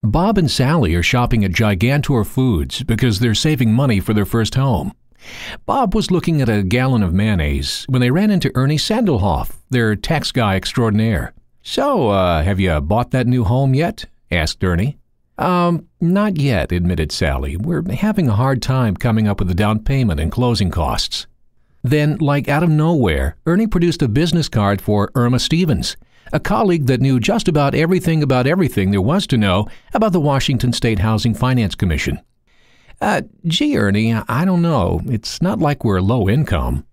Bob and Sally are shopping at Gigantor Foods because they're saving money for their first home. Bob was looking at a gallon of mayonnaise when they ran into Ernie Sandelhoff, their tax guy extraordinaire. "So, have you bought that new home yet?" asked Ernie. Not yet," admitted Sally. "We're having a hard time coming up with the down payment and closing costs." Then, like out of nowhere, Ernie produced a business card for Irma Stevens, a colleague that knew just about everything there was to know about the Washington State Housing Finance Commission. Gee, Ernie, I don't know. It's not like we're low income."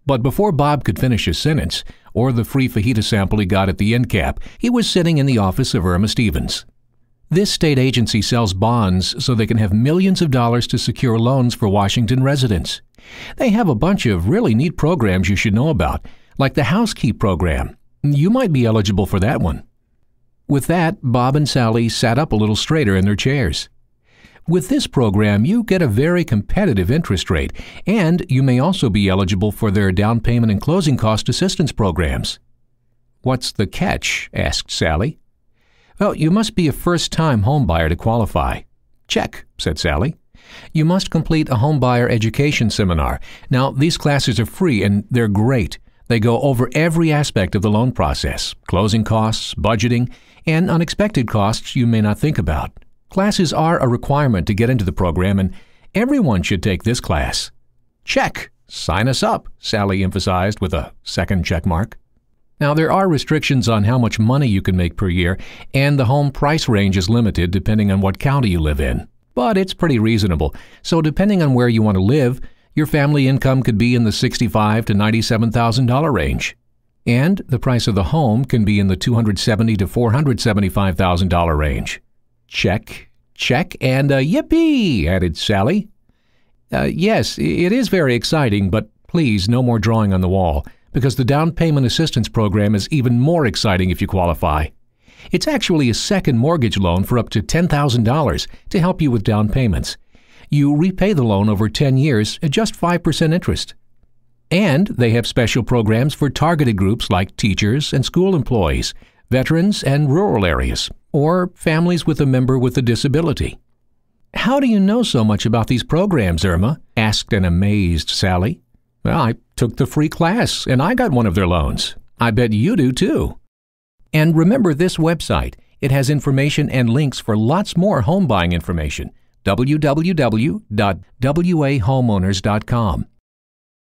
But before Bob could finish his sentence, or the free fajita sample he got at the end cap, he was sitting in the office of Irma Stevens. This state agency sells bonds so they can have millions of dollars to secure loans for Washington residents. They have a bunch of really neat programs you should know about, like the Housekeep program. You might be eligible for that one. With that, Bob and Sally sat up a little straighter in their chairs. With this program, you get a very competitive interest rate, and you may also be eligible for their down payment and closing cost assistance programs. "What's the catch?" asked Sally. "Well, you must be a first-time homebuyer to qualify." "Check," said Sally. "You must complete a homebuyer education seminar. Now, these classes are free, and they're great. They go over every aspect of the loan process, closing costs, budgeting, and unexpected costs you may not think about. Classes are a requirement to get into the program, and everyone should take this class." "Check. Sign us up," Sally emphasized with a second check mark. Now, there are restrictions on how much money you can make per year, and the home price range is limited depending on what county you live in. But it's pretty reasonable, so depending on where you want to live, your family income could be in the $65,000 to $97,000 range. And the price of the home can be in the $270,000 to $475,000 range. "Check, check, and yippee!" added Sally. "Yes, it is very exciting, but please no more drawing on the wall, because the down payment assistance program is even more exciting if you qualify. It's actually a second mortgage loan for up to $10,000 to help you with down payments. You repay the loan over 10 years at just 5% interest. And they have special programs for targeted groups like teachers and school employees, veterans and rural areas, or families with a member with a disability." "How do you know so much about these programs, Irma?" asked an amazed Sally. "Well, I took the free class, and I got one of their loans. I bet you do, too." And remember this website. It has information and links for lots more home buying information. www.wahomeowners.com.